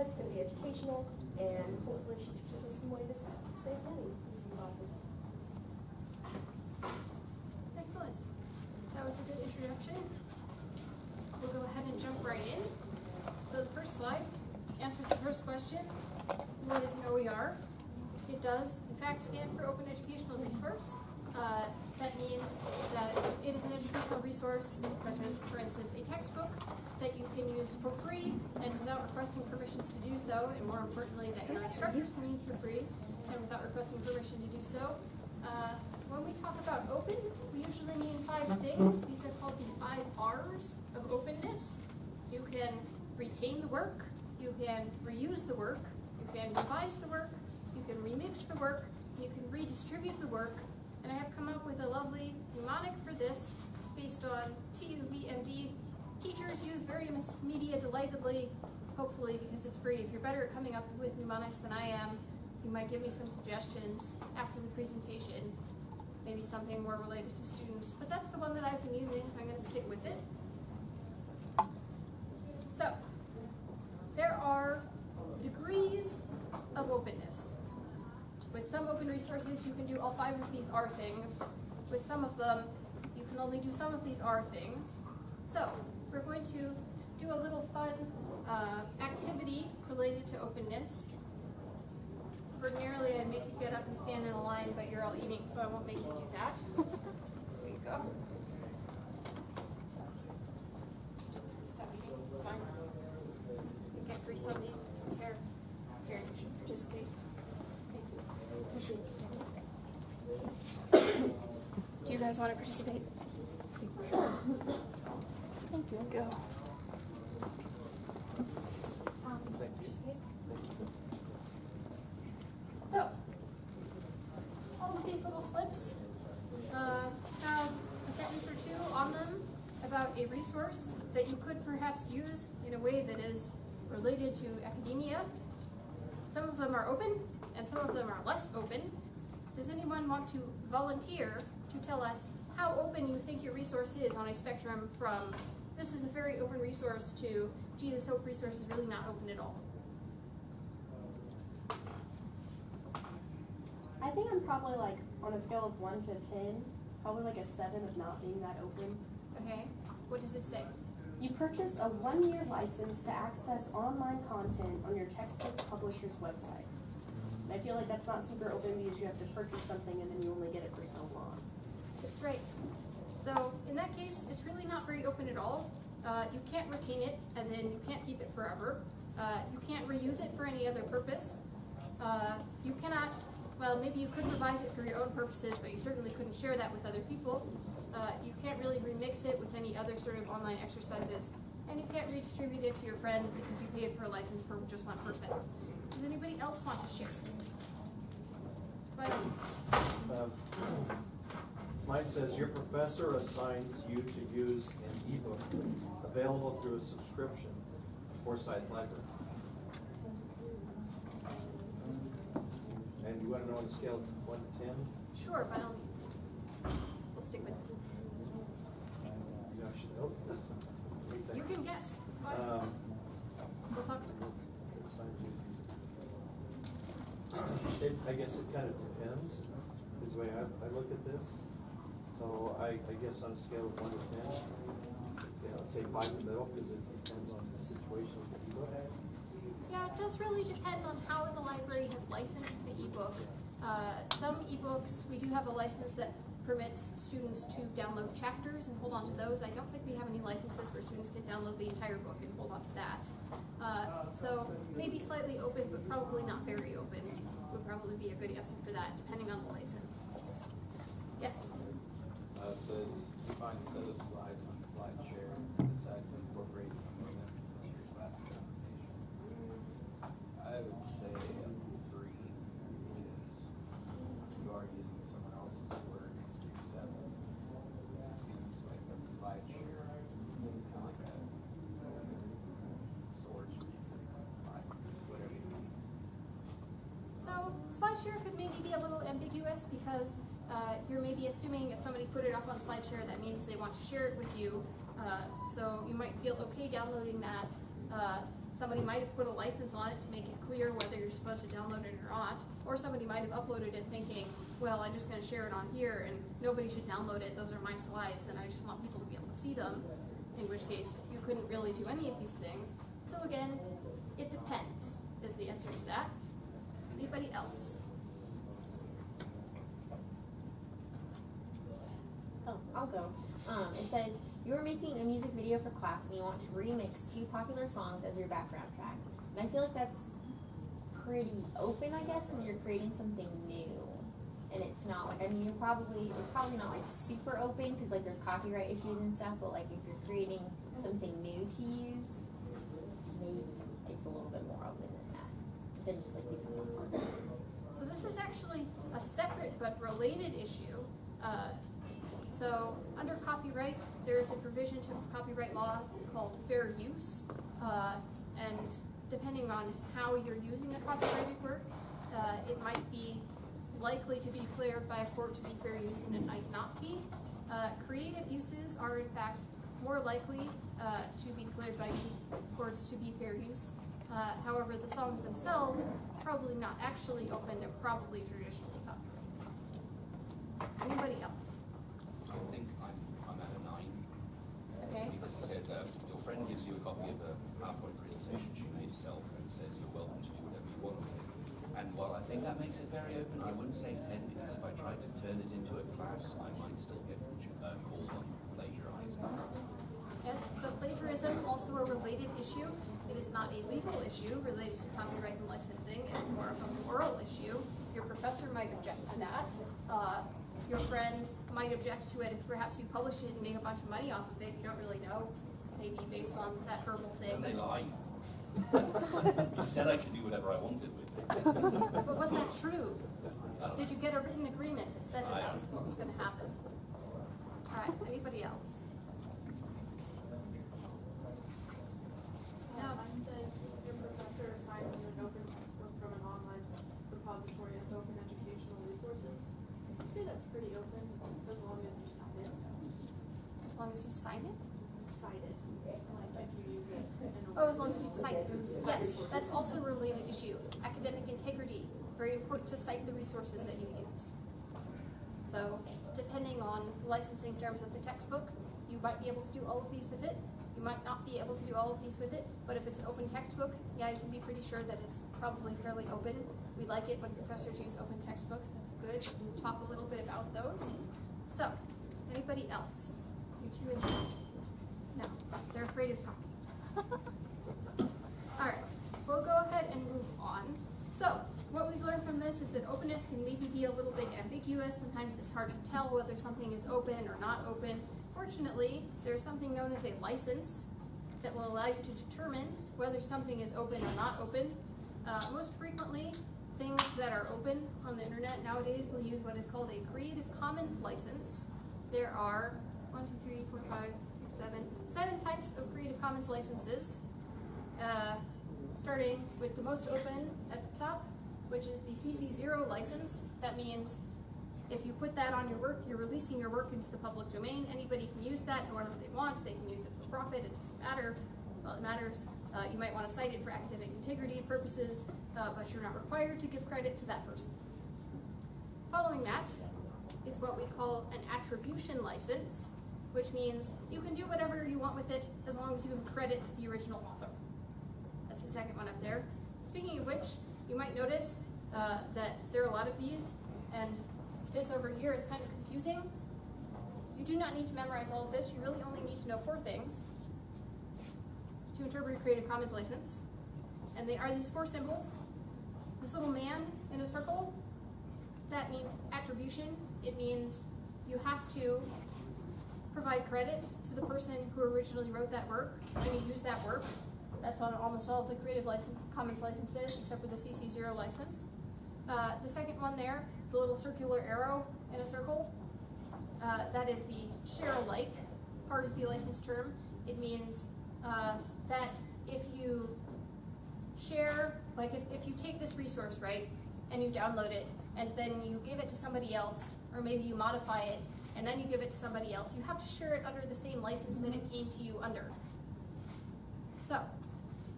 it's going to be educational, and hopefully she teaches us some way to save money in some classes. Excellent. That was a good introduction. We'll go ahead and jump right in. So the first slide answers the first question: what is an OER? It does, in fact, stand for Open Educational Resource. That means that it is an educational resource, such as, for instance, a textbook that you can use for free and without requesting permissions to do so, and more importantly, that your instructors can use for free and without requesting permission to do so. When we talk about open, we usually mean 5 things. These are called the 5 R's of openness. You can retain the work, you can reuse the work, you can revise the work, you can remix the work, you can redistribute the work. And I have come up with a lovely mnemonic for this based on TUVMD. Teachers use various media delightedly, hopefully because it's free. If you're better at coming up with mnemonics than I am, you might give me some suggestions after the presentation, maybe something more related to students. But that's the one that I've been using, so I'm going to stick with it. So, there are degrees of openness. With some open resources, you can do all 5 of these R things. With some of them, you can only do some of these R things. So, we're going to do a little fun activity related to openness. Ordinarily, I'd make you get up and stand in a line, but you're all eating, so I won't make you do that. There you go. Stop eating, it's fine. You get grease on these. Here, you should participate. Do you guys want to participate? Thank you. Go. So, all of these little slips have a sentence or 2 on them about a resource that you could perhaps use in a way that is related to academia. Some of them are open, and some of them are less open. Does anyone want to volunteer to tell us how open you think your resource is on a spectrum from this is a very open resource to gee, this open resource is really not open at all? I think I'm probably like, on a scale of 1 to 10, probably like a 7 of not being that open. Okay, what does it say? You purchase a 1-year license to access online content on your textbook publisher's website. And I feel like that's not super open because you have to purchase something and then you only get it for so long. That's right. So in that case, it's really not very open at all. You can't retain it, as in you can't keep it forever. You can't reuse it for any other purpose. You cannot, well, maybe you could revise it for your own purposes, but you certainly couldn't share that with other people. You can't really remix it with any other sort of online exercises. And you can't redistribute it to your friends because you paid for a license for just one person. Does anybody else want to share? Mine says your professor assigns you to use an ebook available through a subscription, Forsyth Library. And you want to know on a scale of 1 to 10? Sure, by all means. We'll stick with it. You actually know this. You can guess. It's fine. We'll talk to them. I guess it kind of depends, is the way I look at this. So I guess on a scale of 1 to 10, let's say 5 in the middle, because it depends on the situation of the ebook. Yeah, it does really depend on how the library has licensed the ebook. Some ebooks, we do have a license that permits students to download chapters and hold on to those. I don't think we have any licenses where students can download the entire book and hold on to that. So maybe slightly open, but probably not very open would probably be a good answer for that, depending on the license. Yes? It says you find a set of slides on SlideShare and decide to incorporate some of them into your class presentation. I would say a 3 because you are using someone else's work, except it seems like a SlideShare seems kind of like a storage where you can find whatever you need. So SlideShare could maybe be a little ambiguous because you're maybe assuming if somebody put it up on SlideShare, that means they want to share it with you. So you might feel okay downloading that. Somebody might have put a license on it to make it clear whether you're supposed to download it or not, or somebody might have uploaded it thinking, well, I'm just gonna share it on here and nobody should download it, those are my slides and I just want people to be able to see them, in which case you couldn't really do any of these things. So again, it depends, is the answer to that. Anybody else? Oh, I'll go. It says, you are making a music video for class and you want to remix 2 popular songs as your background track. And I feel like that's pretty open, I guess, because you're creating something new. And it's not like, I mean, it's probably not like super open because like there's copyright issues and stuff, but like if you're creating something new to use, maybe it's a little bit more open than that, than just like using one song. So this is actually a separate but related issue. So under copyright, there is a provision to copyright law called fair use. And depending on how you're using a copyrighted work, it might be likely to be declared by a court to be fair use and it might not be. Creative uses are in fact more likely to be declared by courts to be fair use. However, the songs themselves, probably not actually open, they're probably traditionally copyrighted. Anybody else? I think I'm at a 9. Okay. Because it says your friend gives you a copy of a PowerPoint presentation she made herself and says you're welcome to do whatever you want with it. And while I think that makes it very open, I wouldn't say 10 because if I tried to turn it into a class, I might still get called on plagiarizing. Yes, so plagiarism, also a related issue. It is not a legal issue related to copyright and licensing. It is more of a moral issue. Your professor might object to that. Your friend might object to it if perhaps you published it and made a bunch of money off of it. You don't really know, maybe based on that verbal thing. And they lie. You said I could do whatever I wanted with it. But was that true? I don't Did you know. get a written agreement that said that that was what was going to happen? All right, anybody else? No. Mine says your professor assigns you an open textbook from an online repository of open educational resources. I'd say that's pretty open as long as you cite it. As long as you sign it? Cite it, like if you use it in a Oh, as long as you cite it. Yes, that's also a related issue. Academic integrity, very important to cite the resources that you use. So, depending on the licensing terms of the textbook, you might be able to do all of these with it. You might not be able to do all of these with it, but if it's an open textbook, yeah, you can be pretty sure that it's probably fairly open. We like it when professors use open textbooks, that's good. We can talk a little bit about those. So, anybody else? You two in here? No, they're afraid of talking. Alright, we'll go ahead and move on. So, what we've learned from this is that openness can maybe be a little bit ambiguous. Sometimes it's hard to tell whether something is open or not open. Fortunately, there's something known as a license that will allow you to determine whether something is open or not open. Most frequently, things that are open on the internet nowadays will use what is called a Creative Commons license. There are 7 types of Creative Commons licenses, starting with the most open at the top, which is the CC0 license. That means if you put that on your work, you're releasing your work into the public domain. Anybody can use that however they want. They can use it for profit. It doesn't matter. Well, it matters. You might want to cite it for academic integrity purposes, but you're not required to give credit to that person. Following that is what we call an attribution license, which means you can do whatever you want with it as long as you give credit to the original author. That's the second one up there. Speaking of which, you might notice that there are a lot of these, and this over here is kind of confusing. You do not need to memorize all of this. You really only need to know 4 things to interpret a Creative Commons license. And they are these 4 symbols. This little man in a circle, that means attribution. It means you have to provide credit to the person who originally wrote that work when you use that work. That's on almost all of the Creative Commons licenses, except for the CC0 license. The second one there, the little circular arrow in a circle, that is the share-alike part of the license term. It means that if you share, like if you take this resource, right, and you download it, and then you give it to somebody else, or maybe you modify it, and then you give it to somebody else, you have to share it under the same license that it came to you under. So,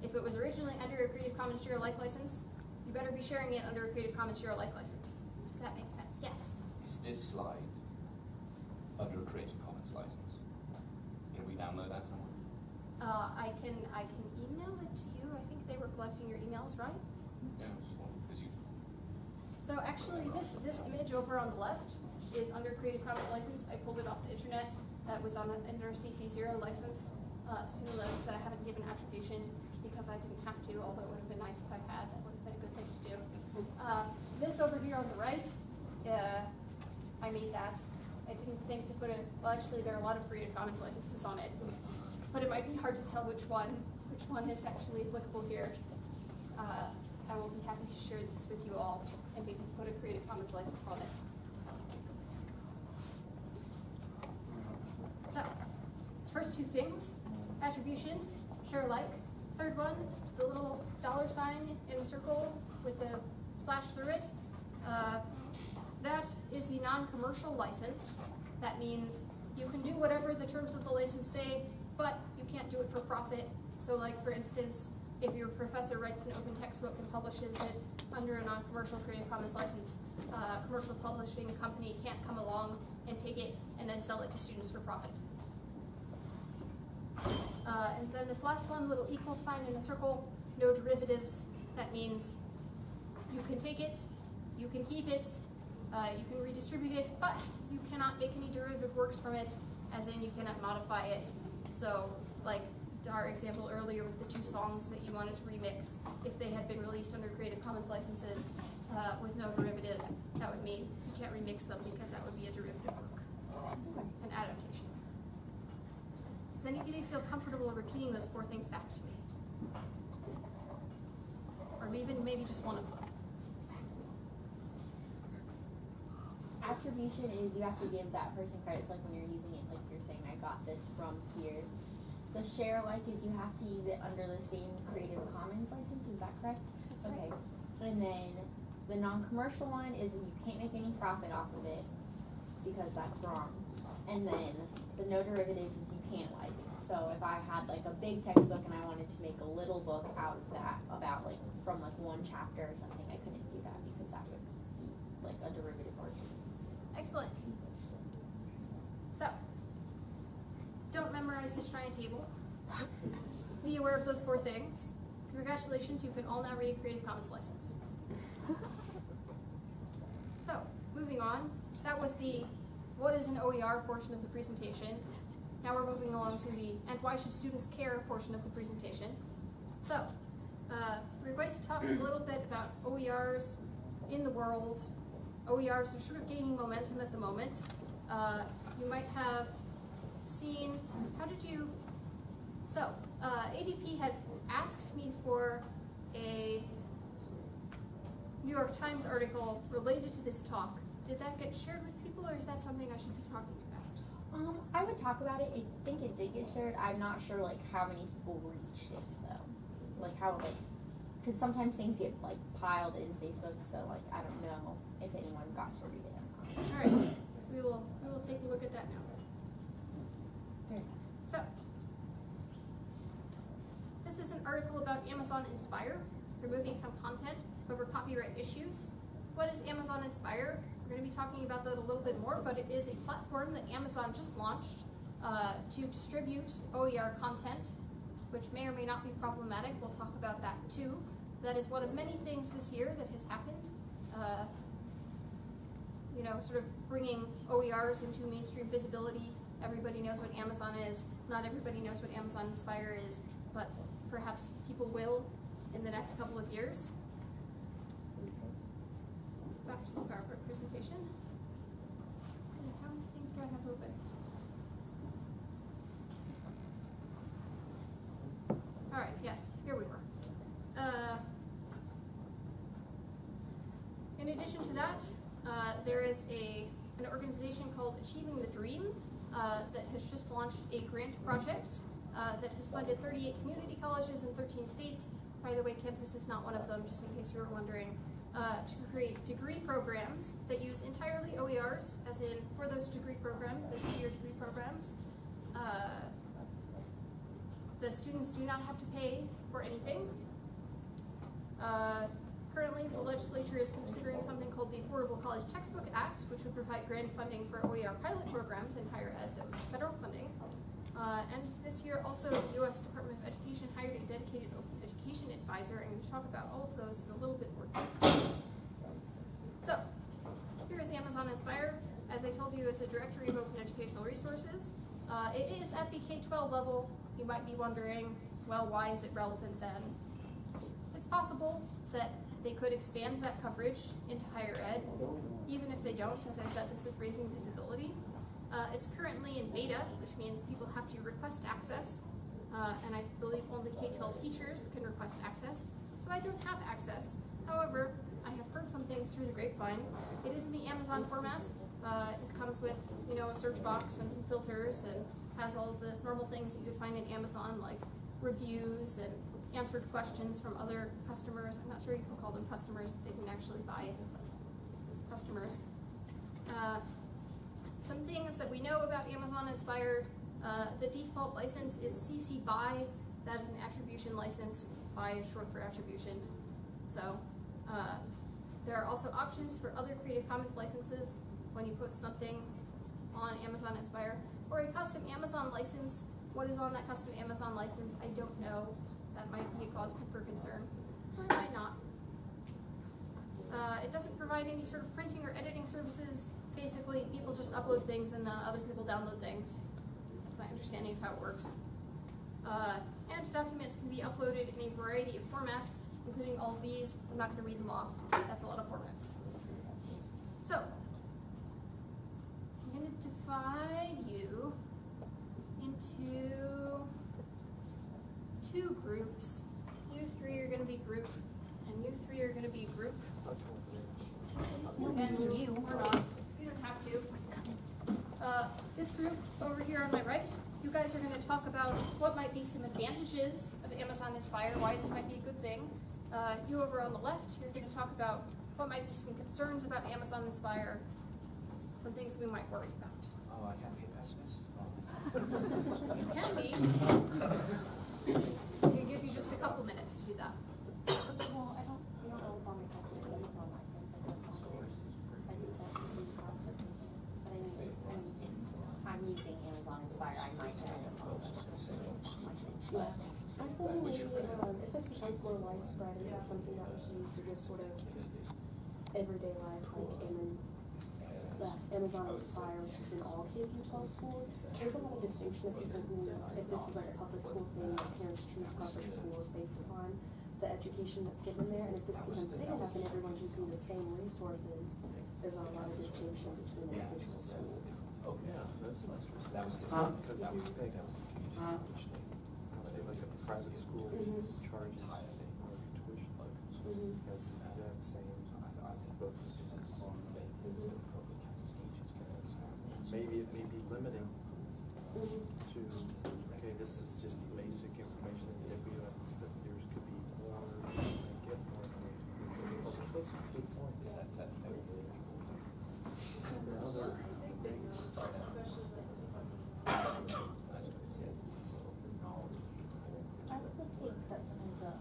If it was originally under a Creative Commons Share Alike license, you better be sharing it under a Creative Commons Share Alike license. Does that make sense? Yes. Is this slide under a Creative Commons license? Can we download that somewhere? I can email it to you. I think they were collecting your emails, right? Yeah, just one, because you. So actually, this image over on the left is under Creative Commons license. I pulled it off the internet. That was on under CC0 license. So you'll notice that I haven't given attribution because I didn't have to, although it would have been nice if I had. That would have been a good thing to do. This over here on the right, I made that. I didn't think to put it. Well, actually, there are a lot of Creative Commons licenses on it, but it might be hard to tell which one is actually applicable here. I will be happy to share this with you all and maybe put a Creative Commons license on it. So, first two things, attribution, share alike. Third one, the little $sign in a circle with the slash through it. That is the non-commercial license. That means you can do whatever the terms of the license say, but you can't do it for profit. So like for instance, if your professor writes an open textbook and publishes it under a non-commercial Creative Commons license, a commercial publishing company can't come along and take it and then sell it to students for profit. And then this last one, little equal sign in a circle, no derivatives. That means you can take it, you can keep it, you can redistribute it, but you cannot make any derivative works from it, as in you cannot modify it. So, like our example earlier with the two songs that you wanted to remix, if they had been released under Creative Commons licenses with no derivatives, that would mean you can't remix them because that would be a derivative work, an adaptation. Does anybody feel comfortable repeating those four things back to me? Or even maybe just one of them? Attribution is you have to give that person credits, like when you're using it, like you're saying, I got this from here. The share alike is you have to use it under the same Creative Commons license, is that correct? That's okay. right. And then the non-commercial one is you can't make any profit off of it because that's wrong. And then the no derivatives is you can't like. So if I had like a big textbook and I wanted to make a little book out of that about like from like one chapter or something, I couldn't do that because that would be like a derivative work. Excellent. So, don't memorize this giant table. Be aware of those four things. Congratulations, you can all now read a Creative Commons license. So, moving on. That was the what is an OER portion of the presentation. Now we're moving along to the and why should students care portion of the presentation. So, we're going to talk a little bit about OERs in the world. OERs are sort of gaining momentum at the moment. You might have seen, ADP has asked me for a New York Times article related to this talk. Did that get shared with people, or is that something I should be talking about? I would talk about it. I think it did get shared. I'm not sure like how many people reached it though. Like how because sometimes things get like piled in Facebook, so like I don't know if anyone got to read it. All right, we will take a look at that now. So, this is an article about Amazon Inspire, removing some content over copyright issues. What is Amazon Inspire? We're going to be talking about that a little bit more, but it is a platform that Amazon just launched to distribute OER content, which may or may not be problematic. We'll talk about that too. That is one of many things this year that has happened. Sort of bringing OERs into mainstream visibility. Everybody knows what Amazon is. Not everybody knows what Amazon Inspire is, but perhaps people will in the next couple of years. Back to the PowerPoint presentation. Goodness, how many things do I have open? This one. All right, yes, here we were. In addition to that, there is an organization called Achieving the Dream that has just launched a grant project that has funded 38 community colleges in 13 states. By the way, Kansas is not one of them, just in case you were wondering, to create degree programs that use entirely OERs, as in for those degree programs, those 2-year degree programs. The students do not have to pay support anything. Currently, the legislature is considering something called the Affordable College Textbook Act, which would provide grant funding for OER pilot programs in higher ed that would be federal funding. And this year, also, the U.S. Department of Education hired a dedicated open education advisor. I'm going to talk about all of those in a little bit more detail. So, here is Amazon Inspire. As I told you, it's a directory of open educational resources. It is at the K-12 level. You might be wondering, well, why is it relevant then? It's possible that they could expand that coverage into higher ed. Even if they don't, as I said, this is raising visibility. It's currently in beta, which means people have to request access. And I believe only K-12 teachers can request access. So I don't have access. However, I have heard some things through the grapevine. It is in the Amazon format. It comes with, a search box and some filters and has all of the normal things that you would find in Amazon, like reviews and answered questions from other customers. I'm not sure you can call them customers, but they can actually buy customers. Some things that we know about Amazon Inspire, the default license is CC BY. That is an attribution license. BY is short for attribution. So there are also options for other Creative Commons licenses when you post something on Amazon Inspire, or a custom Amazon license. What is on that custom Amazon license, I don't know. That might be a cause for concern, or it might not. It doesn't provide any sort of printing or editing services. Basically, people just upload things and other people download things. That's my understanding of how it works. And documents can be uploaded in a variety of formats, including all of these. I'm not going to read them off. That's a lot of formats. So, I'm going to divide you into two groups. You three are going to be group, and you three are going to be group. And you or not. You don't have to. This group over here on my right, you guys are going to talk about what might be some advantages of Amazon Inspire, why this might be a good thing. You over on the left, you're going to talk about what might be some concerns about Amazon Inspire, some things we might worry about. Oh, I can't be a pessimist. You can be. I can give you just a couple minutes to do that. Well, I don't know what's on my customer Amazon license. I think that's easy conflict. But I mean, if I'm using Amazon Inspire, I might have a license. Yeah. I was thinking maybe if this becomes more widespread and it's something that was used for just sort of everyday life, like Amazon Inspire, which is in all K-12 schools, there's a lot of distinction of people who, if this was like a public school thing, parents choose public schools based upon the education that's given there, and if this becomes big enough and everyone's using the same resources, there's not a lot of distinction between individual schools. Okay, that's much. That was the Because that was say like a private school charges tuition, that's the exact same books. Maybe it may be limiting to, okay, this is just the basic information that we have, but there could be more, get more. That's a good point. Is that the Another thing, Especially I also think that sometimes the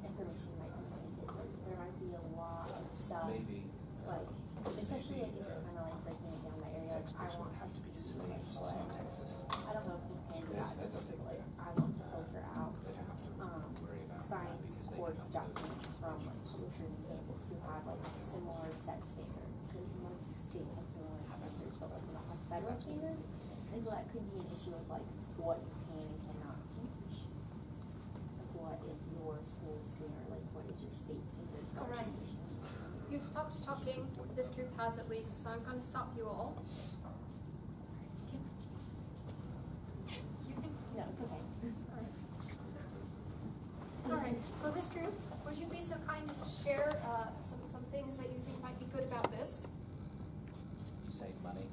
information might be limited. Like, there might be a lot of stuff, maybe like, especially I think they're kind of like breaking it down by area. Like, I want to see, like, I don't know if you can do that specifically. Like, I want to filter out science course documents from like publishers and campus who have like similar set standards, because most states have similar standards, but like not like federal standards. And so that could be an issue of like what you can and cannot teach. Like, what is your school standard? Like, what is your state standard? All right. You've stopped talking. This group has at least, so I'm going to stop you all. You can. No, it's okay. All right. So this group, would you be so kind as to share some things that you think might be good about this? you save money.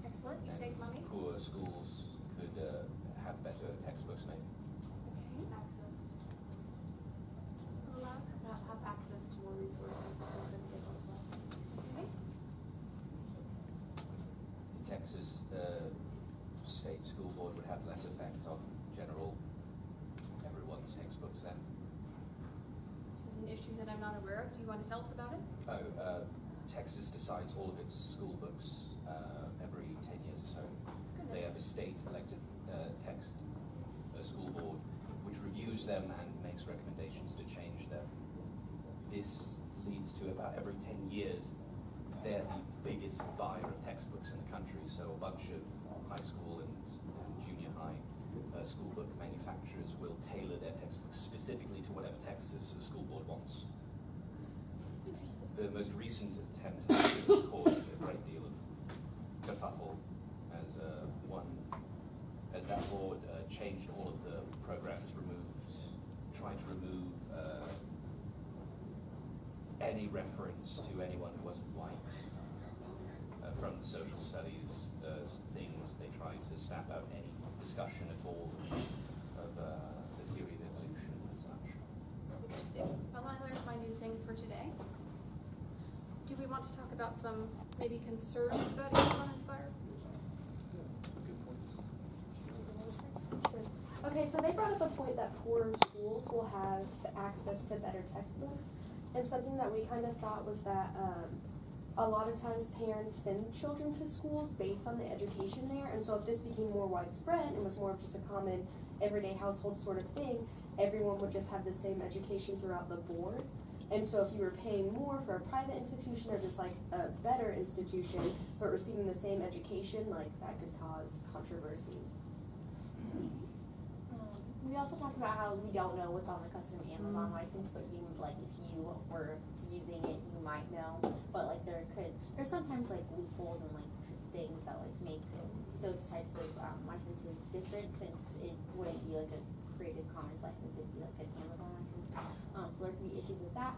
Excellent. You and save money. Poor schools could have better textbooks maybe. Okay. access to more resources. Allow. Have access to more resources that they can give as well. Okay. The Texas State School Board would have less effect on everyone's textbooks not aware of. Do you want to tell us about it? Texas decides all of its school books every 10 years or so. They have a state elected text school board which reviews them and makes recommendations to change them. This leads to about every 10 years they're the biggest buyer of textbooks in the country, so a bunch of high school and junior high school book manufacturers will tailor their textbooks specifically to whatever Texas school board wants. Interesting. The most recent attempt has caused a great deal of kerfuffle as that board changed all of the programs, tried to remove any reference to anyone who wasn't white from the social studies things. They tried to stamp out any discussion at all of the theory of evolution and such. Interesting. Well, I learned my new thing for today. Do we want to talk about some maybe concerns about Amazon Inspire? Okay, so they brought up a point that poorer schools will have access to better textbooks. And something that we kind of thought was that a lot of times parents send children to schools based on the education there. And so if this became more widespread and was more of just a common everyday household sort of thing, everyone would just have the same education throughout the board. And so if you were paying more for a private institution or just like a better institution, but receiving the same education, like that could cause controversy. We also talked about how we don't know what's on the custom Amazon license, but you like if you were using it, you might know. But like there's sometimes like loopholes and like things that like make those types of licenses different, since it wouldn't be like a Creative Commons license, it'd be like an Amazon license. So there could be issues with that.